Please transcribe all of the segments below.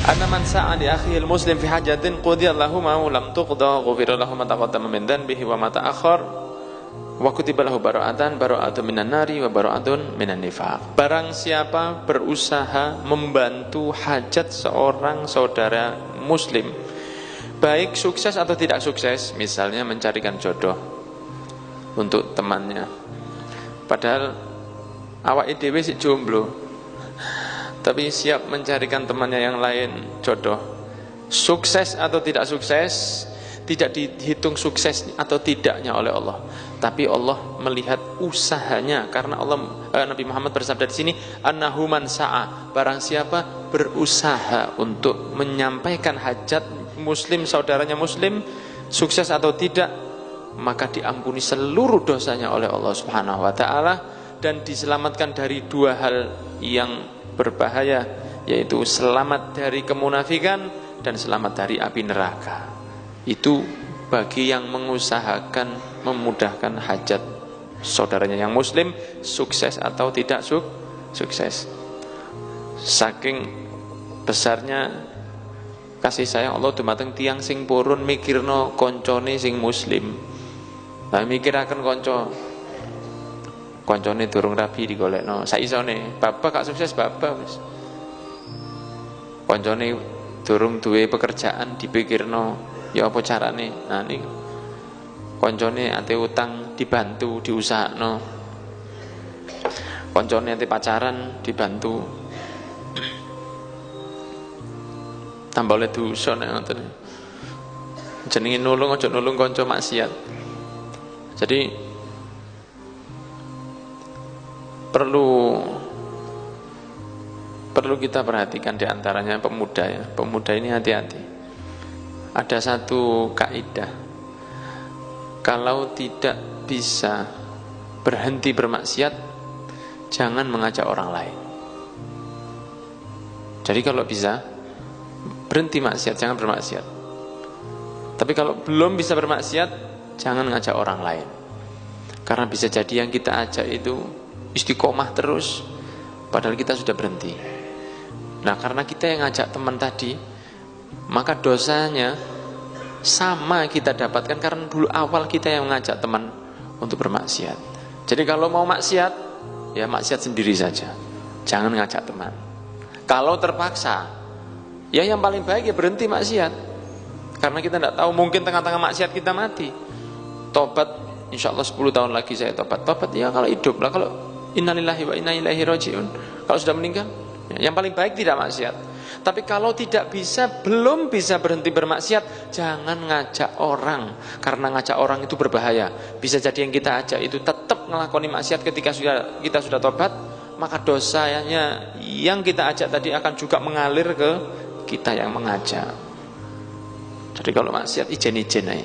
Anna man sa'a li akhihi al-muslim fi hajatin qudiyallahu ma lam tuqda ghufira lahu ma taqaddama min dhanbihi wa ma ta'akhkhar wa kutiba lahu bara'atun minan nari wa bara'atun minan nifaq. Barang siapa berusaha membantu hajat seorang saudara muslim, baik sukses atau tidak sukses, misalnya mencarikan jodoh untuk temannya, padahal awake dhewe sik jomblo, tapi siap mencarikan temannya yang lain jodoh. Sukses atau tidak sukses tidak dihitung sukses atau tidaknya oleh Allah, tapi Allah melihat usahanya. Karena Nabi Muhammad bersabda di sini, annahu man sa'a, barang siapa berusaha untuk menyampaikan hajat muslim, saudaranya muslim, sukses atau tidak, maka diampuni seluruh dosanya oleh Allah Subhanahu wa taala dan diselamatkan dari dua hal yang berbahaya, yaitu selamat dari kemunafikan dan selamat dari api neraka. Itu bagi yang mengusahakan memudahkan hajat saudaranya yang muslim, sukses atau tidak sukses. Saking besarnya kasih sayang Allah dumateng tiyang sing purun mikirno koncone sing muslim. Lah mikiraken koncone durung rabi digolekno, saisone bapak gak sukses bapak wis. Koncone durung duwe pekerjaan dipikirno ya apa carane. Nah niku koncone ate utang dibantu diusahakno, koncone ate pacaran dibantu, tambah oleh dosa nek ngoten. Jenenge nulung aja nulung kanca maksiat. Jadi perlu kita perhatikan diantaranya pemuda ya. Pemuda ini hati-hati. Ada satu kaidah, kalau tidak bisa berhenti bermaksiat, jangan mengajak orang lain. Jadi kalau bisa berhenti maksiat, jangan bermaksiat. Tapi kalau belum bisa bermaksiat, jangan ngajak orang lain. Karena bisa jadi yang kita ajak itu istiqomah terus, padahal kita sudah berhenti. Nah, karena kita yang ngajak teman tadi, maka dosanya sama kita dapatkan karena dulu awal kita yang mengajak teman untuk bermaksiat. Jadi kalau mau maksiat, ya maksiat sendiri saja, jangan ngajak teman. Kalau terpaksa, ya yang paling baik ya berhenti maksiat. Karena kita tidak tahu, mungkin tengah-tengah maksiat kita mati. Tobat, insya Allah 10 tahun lagi saya tobat. Tobat ya kalau hidup lah, kalau innalillahi wa inna ilaihi rajiun, kalau sudah meninggal, yang paling baik tidak maksiat. Tapi kalau tidak bisa, belum bisa berhenti bermaksiat, jangan ngajak orang. Karena ngajak orang itu berbahaya. Bisa jadi yang kita ajak itu tetap ngelakoni maksiat ketika kita sudah tobat, maka dosanya yang kita ajak tadi akan juga mengalir ke kita yang mengajak. Jadi kalau maksiat ijen-ijen ae.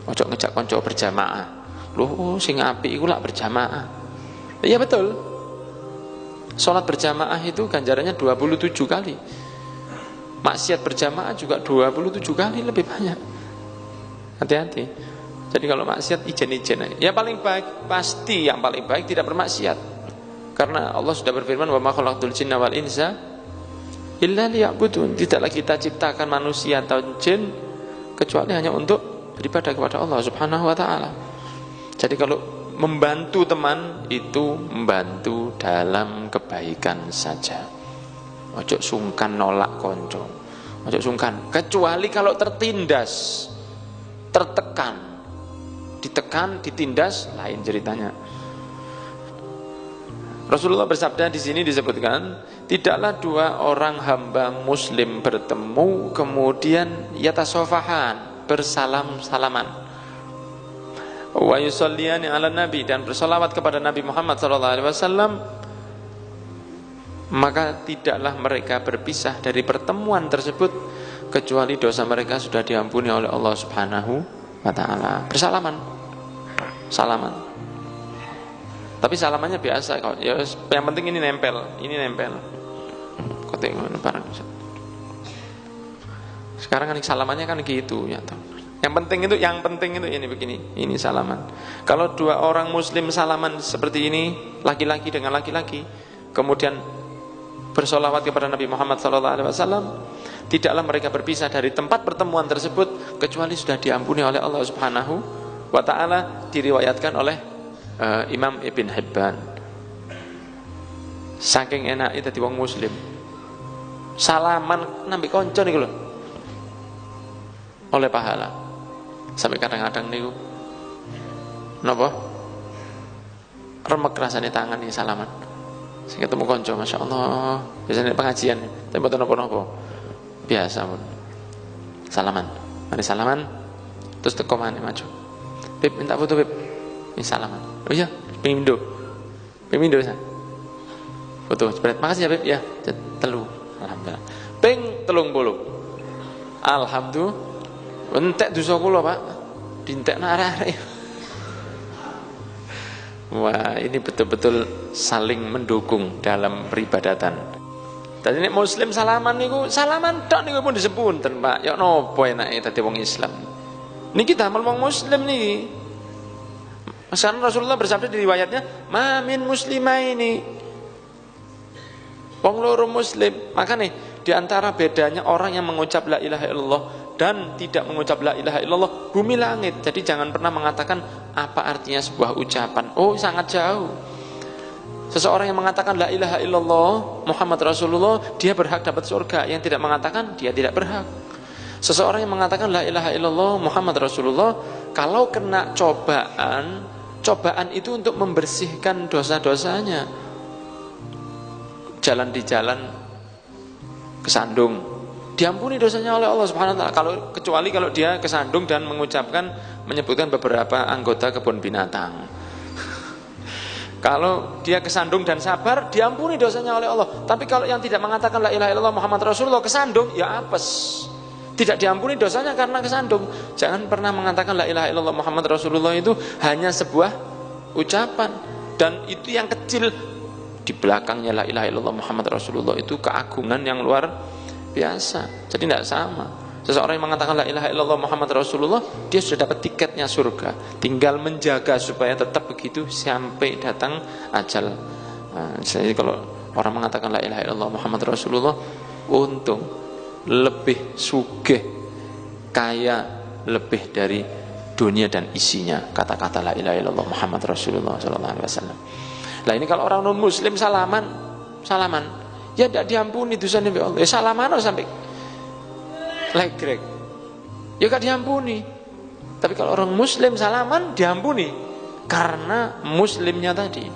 Ojo ngejak konco berjamaah. Loh, sing apik iku lak berjamaah. Iya betul. Salat berjamaah itu ganjarannya 27 kali. Maksiat berjamaah juga 27 kali lebih banyak. Hati-hati. Jadi kalau maksiat ijen-ijen aja. Ya paling baik, pasti yang paling baik tidak bermaksiat. Karena Allah sudah berfirman, wa ma khalaqtul jinna wal insa illa liya'budun. Tidaklah kita ciptakan manusia atau jin kecuali hanya untuk beribadah kepada Allah Subhanahu wa taala. Jadi kalau membantu teman itu membantu dalam kebaikan saja. Ojo sungkan nolak konco, ojo sungkan, kecuali kalau tertindas, tertekan, ditekan, ditindas, lain ceritanya. Rasulullah bersabda, di sini disebutkan, tidaklah dua orang hamba muslim bertemu kemudian yatasofahan, bersalam-salaman, wa yusalliyani ala nabi, dan bersolawat kepada Nabi Muhammad SAW, maka tidaklah mereka berpisah dari pertemuan tersebut kecuali dosa mereka sudah diampuni oleh Allah Subhanahu wa taala. Bersalaman, salaman. Tapi salamannya biasa kok. Ya, yang penting ini nempel. Kok tengok barang. Sekarang kan salamannya kan gitu ya. Yang penting itu ini begini, ini salaman. Kalau dua orang muslim salaman seperti ini, laki-laki dengan laki-laki, kemudian bersolawat kepada Nabi Muhammad SAW, tidaklah mereka berpisah dari tempat pertemuan tersebut kecuali sudah diampuni oleh Allah Subhanahu wa ta'ala. Diriwayatkan oleh Imam Ibn Hibban. Saking enak itu di wong muslim, salaman nambi konco niku lho oleh pahala. Sampai kadang-kadang niku napa remek rasane tangan nih salaman. Sing ketemu konco, Masya Allah, biasanya pengajian, tapi mboten napa-napa. Biasa pun. Salaman. Mari salaman, terus teko maneh maju. Beb, minta foto, Beb. Ini salaman. Oh iya, pemindo. Pemindo sana. Foto, jebret. Makasih ya, Beb. Ya, telu. Alhamdulillah. Ping 30. Alhamdulillah. Entek dosa kula, Pak. Dintekno arek-arek. Wah, ini betul-betul saling mendukung dalam peribadatan. Tadi nek muslim salaman niku, salaman tok niku pun disepunten, Pak. Ya napa enake dadi wong Islam. Niki damel wong muslim niki. Masalah Rasulullah bersabda di riwayatnya, "Ma min muslimaini." Wong loro muslim. Makanya di antara bedanya orang yang mengucap la ilaha illallah dan tidak mengucap la ilaha illallah bumi langit. Jadi jangan pernah mengatakan apa artinya sebuah ucapan. Oh, sangat jauh. Seseorang yang mengatakan la ilaha illallah Muhammad Rasulullah, dia berhak dapat surga. Yang tidak mengatakan, dia tidak berhak. Seseorang yang mengatakan la ilaha illallah Muhammad Rasulullah, kalau kena cobaan, cobaan itu untuk membersihkan dosa-dosanya. Jalan di jalan kesandung, diampuni dosanya oleh Allah Subhanahu wa taala, kecuali kalau dia kesandung dan menyebutkan beberapa anggota kebun binatang. Kalau dia kesandung dan sabar, diampuni dosanya oleh Allah. Tapi kalau yang tidak mengatakan la ilaha illallah Muhammad Rasulullah kesandung, ya apes. Tidak diampuni dosanya karena kesandung. Jangan pernah mengatakan la ilaha illallah Muhammad Rasulullah itu hanya sebuah ucapan, dan itu yang kecil. Di belakangnya la ilaha illallah Muhammad Rasulullah itu keagungan yang luar biasa. Jadi tidak sama. Seseorang yang mengatakan la ilaha illallah Muhammad Rasulullah, dia sudah dapat tiketnya surga. Tinggal menjaga supaya tetap begitu sampai datang ajal. Jadi kalau orang mengatakan la ilaha illallah Muhammad Rasulullah, untung, lebih sugih, kaya, lebih dari dunia dan isinya. Kata-kata la ilaha illallah Muhammad Rasulullah sallallahu alaihi wasallam. Lah ini kalau orang non muslim salaman, ya tidak diampuni dosanya oleh Allah. Ya salaman sampai legrek, ya gak diampuni. Tapi kalau orang muslim salaman diampuni karena muslimnya tadi.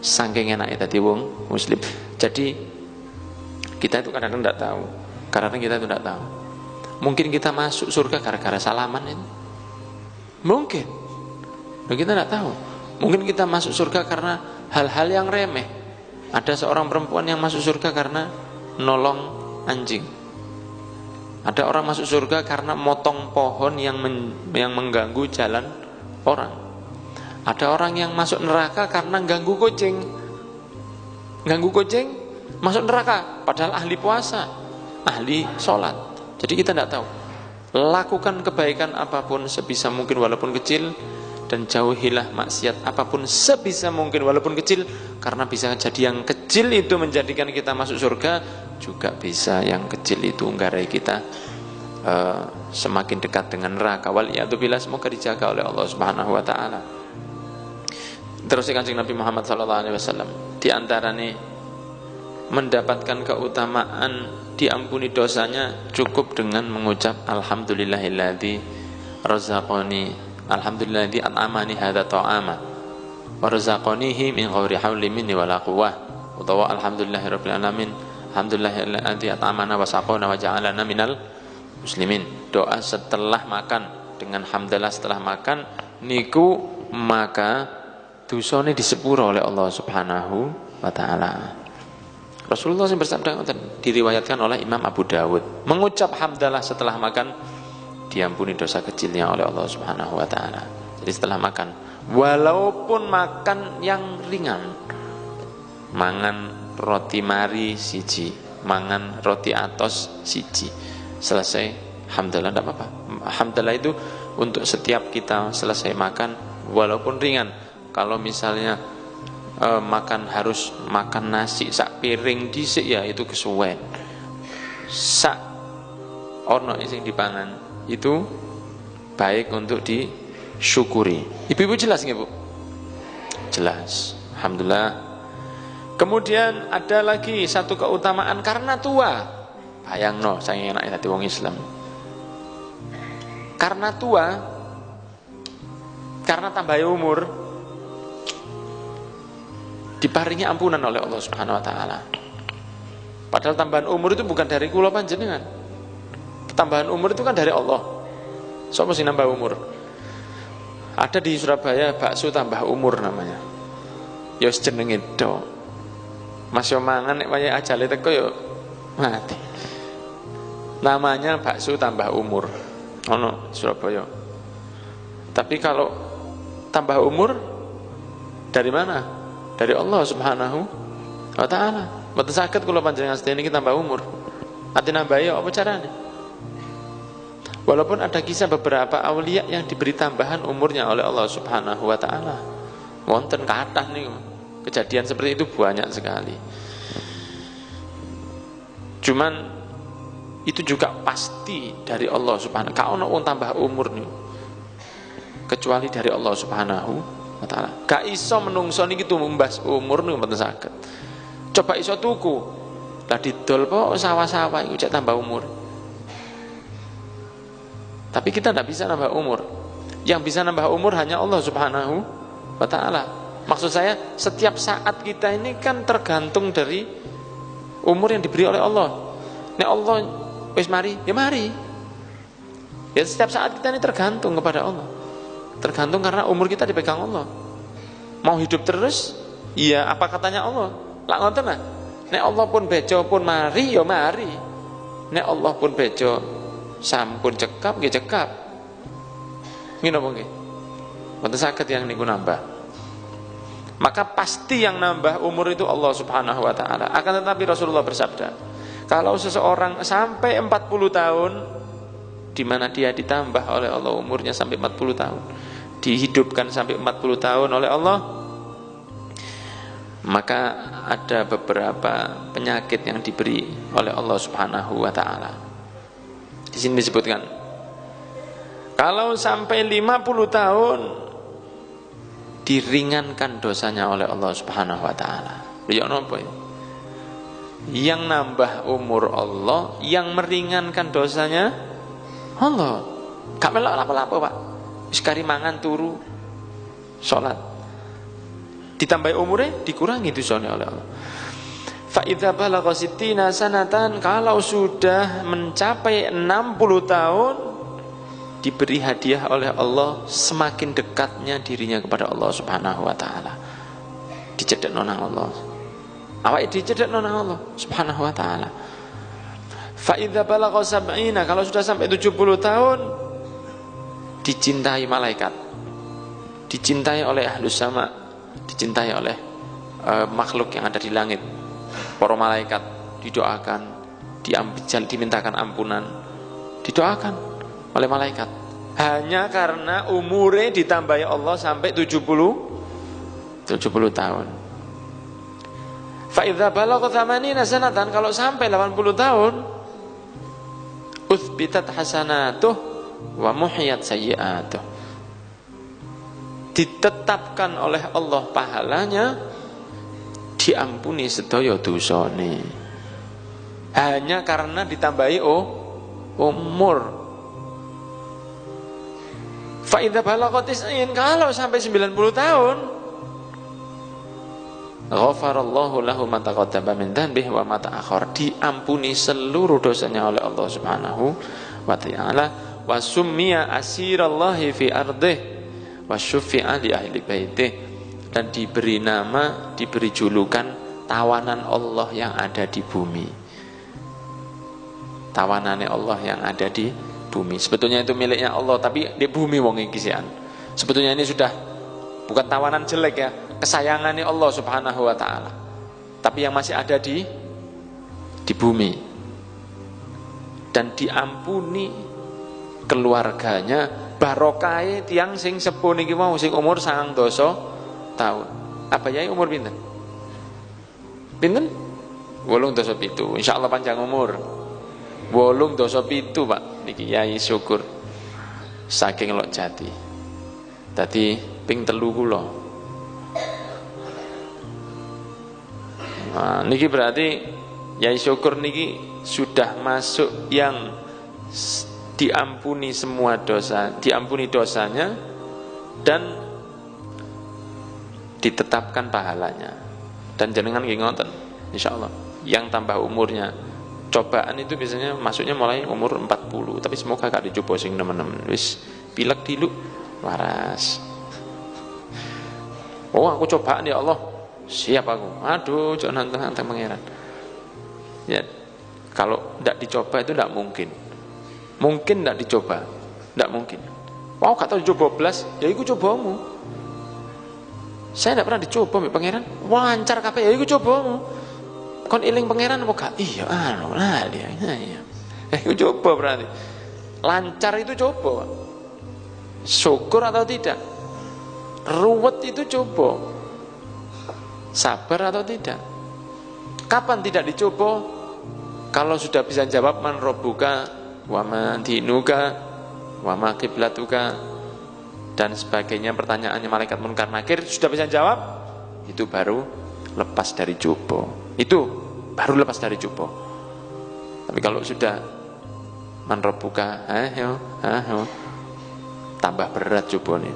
Saking enaknya tadi wong muslim. Jadi kita itu kadang-kadang tidak tahu. Karena kita itu tidak tahu. Mungkin kita masuk surga gara-gara salaman itu. Mungkin. Dan kita tidak tahu. Mungkin kita masuk surga karena hal-hal yang remeh. Ada seorang perempuan yang masuk surga karena nolong anjing. Ada orang masuk surga karena motong pohon yang mengganggu jalan orang. Ada orang yang masuk neraka karena ganggu kucing. Ganggu kucing masuk neraka, padahal ahli puasa, ahli sholat. Jadi kita tidak tahu. Lakukan kebaikan apapun sebisa mungkin walaupun kecil, dan jauhilah maksiat apapun sebisa mungkin walaupun kecil, karena bisa jadi yang kecil itu menjadikan kita masuk surga, juga bisa yang kecil itu menggarai kita semakin dekat dengan neraka. Waliyadzubillah, semoga dijaga oleh Allah Subhanahu wa taala. Terus Kanjeng Nabi Muhammad sallallahu alaihi wasallam di antara nih mendapatkan keutamaan diampuni dosanya cukup dengan mengucap alhamdulillahilladzi razaqani, alhamdulillahilladzi at'amani hadza ta'ama wa razaqanihi min ghairi hauli minni wala quwwah, utawa alhamdulillahirabbil alamin, alhamdulillahilladzi at'amana wa saqana wa ja'alana minal muslimin. Doa setelah makan dengan hamdalah setelah makan niku maka dosane disepuro oleh Allah Subhanahu wa taala. Rasulullah yang bersabda, diriwayatkan oleh Imam Abu Dawud, mengucap hamdalah setelah makan diampuni dosa kecilnya oleh Allah Subhanahu wa taala. Jadi setelah makan, walaupun makan yang ringan, mangan roti mari siji, mangan roti atos siji, selesai hamdalah, tidak apa-apa. Hamdalah itu untuk setiap kita selesai makan, walaupun ringan. Kalau misalnya harus makan nasi sak piring dhisik, ya itu kesuwen. Sak ono sing dipangan itu baik untuk disyukuri. Ibu-ibu jelas nggih Bu? Jelas. Alhamdulillah. Kemudian ada lagi satu keutamaan karena tua. Bayangno saya enak dadi wong Islam. Karena tua, karena tambah umur, diparingi ampunan oleh Allah Subhanahu wa taala. Padahal tambahan umur itu bukan dari kula panjenengan. Tambahan umur itu kan dari Allah. Sopo sing nambah umur? Ada di Surabaya bakso tambah umur namanya. Ya wis jenenge tok. Mas yo mangan nek wayahe ajale teko yo mati. Namanya bakso tambah umur. Ono Surabaya. Tapi kalau tambah umur dari mana? Dari Allah Subhanahu wa taala. Mboten saged kula panjenengan sedaya niki tambah umur. Ati nambah ya apa carane? Walaupun ada kisah beberapa aulia yang diberi tambahan umurnya oleh Allah Subhanahu wa taala. Wonten kathah niku. Kejadian seperti itu banyak sekali. Cuman itu juga pasti dari Allah Subhanahu. Ka ono wong tambah umur nih. Kecuali dari Allah Subhanahu wa taala. Gak iso menungso niki tumbas umur niku mboten saged. Coba iso tuku. Lah didol po sawah-sawah iku cek tambah umur. Tapi kita tidak bisa nambah umur. Yang bisa nambah umur hanya Allah Subhanahu wa taala. Maksud saya setiap saat kita ini kan tergantung dari umur yang diberi oleh Allah. Nek Allah wis mari, ya mari. Ya setiap saat kita ini tergantung kepada Allah. Tergantung karena umur kita dipegang Allah. Mau hidup terus? Iya, apa katanya Allah? Lah ngoten lah. Nek Allah pun bejo pun mari, ya mari. Nek Allah pun bejo sampun cekap, nggih cekap. Nggih napa nggih? Mboten saged yang niku nambah. Maka pasti yang nambah umur itu Allah Subhanahu wa taala. Akan tetapi Rasulullah bersabda, kalau seseorang sampai 40 tahun, di mana dia ditambah oleh Allah umurnya sampai 40 tahun, dihidupkan sampai 40 tahun oleh Allah, maka ada beberapa penyakit yang diberi oleh Allah Subhanahu wa taala. Di sini disebutkan, kalau sampai 50 tahun diringankan dosanya oleh Allah Subhanahu wa taala. Ya napa ya? Yang nambah umur Allah, yang meringankan dosanya Allah. Gak melok apa-apa, Pak. Wis kari mangan turu salat. Ditambah umurnya dikurangi dosanya oleh Allah. Fa idza balagha 60 sanatan, kalau sudah mencapai 60 tahun, diberi hadiah oleh Allah semakin dekatnya dirinya kepada Allah Subhanahu wa taala. Dicedhekno nang Allah. Awake dicedhekno nang Allah Subhanahu wa taala. Fa idza balagha 70, kalau sudah sampai 70 tahun, dicintai malaikat. Dicintai oleh ahlus sama, dicintai oleh makhluk yang ada di langit. Para malaikat didoakan, dimintakan ampunan, didoakan oleh malaikat. Hanya karena umurnya ditambahi Allah sampai 70 tahun. Fa idza balagha 80 sanatan, kalau sampai 80 tahun, uthbitat hasanatuh wa muhiyat sayyi'atuh. Ditetapkan oleh Allah pahalanya, diampuni sedaya dosane. Hanya karena ditambahi umur. Fa idza balagha 90, kalau sampai 90 tahun, ghafarallahu lahu ma taqaddama min dhanbihi wa ma ta'akhkhar. Diampuni seluruh dosanya oleh Allah Subhanahu wa taala. Wa summiya asirallahi fi ardih wa syuffi'a li ahli baitih. Dan diberi nama, diberi julukan tawanan Allah yang ada di bumi. Tawanannya Allah yang ada di bumi. Sebetulnya itu miliknya Allah, tapi di bumi wong iki sian. Sebetulnya ini sudah bukan tawanan jelek ya, kesayangannya Allah Subhanahu wa taala. Tapi yang masih ada di bumi. Dan diampuni keluarganya, barokai tiang sing sepuh niki mau sing umur 9 tahun. Apa ya umur pinten? Pinten? 87. Insyaallah panjang umur. 8 Pak niki Yai Syukur saking Lok Jati. Dadi ping 3 kula. Nah, niki berarti Yai Syukur niki sudah masuk yang diampuni semua dosa, diampuni dosanya dan ditetapkan pahalanya. Dan jenengan nggih ngoten insyaallah. Yang tambah umurnya, cobaan itu biasanya masuknya mulai umur 40, tapi semoga gak dicoba sing nemen-nemen. Wis pilek diluk waras. Oh, aku cobaan ya Allah. Siap aku. Aduh, jangan nantang pangeran. Ya, kalau tidak dicoba itu tidak mungkin. Mungkin tidak dicoba, tidak mungkin. Wow, kata dicoba belas, ya iku cobamu. Saya tidak pernah dicoba mbek pangeran. Lancar kabeh ya iku cobamu. Kon eling pangeran apa gak? Iya, nah dia. Iya. Iku coba berarti. Lancar itu coba. Syukur atau tidak? Ruwet itu coba. Sabar atau tidak? Kapan tidak dicoba? Kalau sudah bisa jawab man rabbuka wa ma dinuka wa ma qiblatuka dan sebagainya, pertanyaannya malaikat munkar nakir sudah bisa jawab, itu baru lepas dari coba. Itu baru lepas dari coba. Tapi kalau sudah man rabbuka, ayo tambah berat cobanya.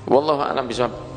Wallahu a'lam bishawab.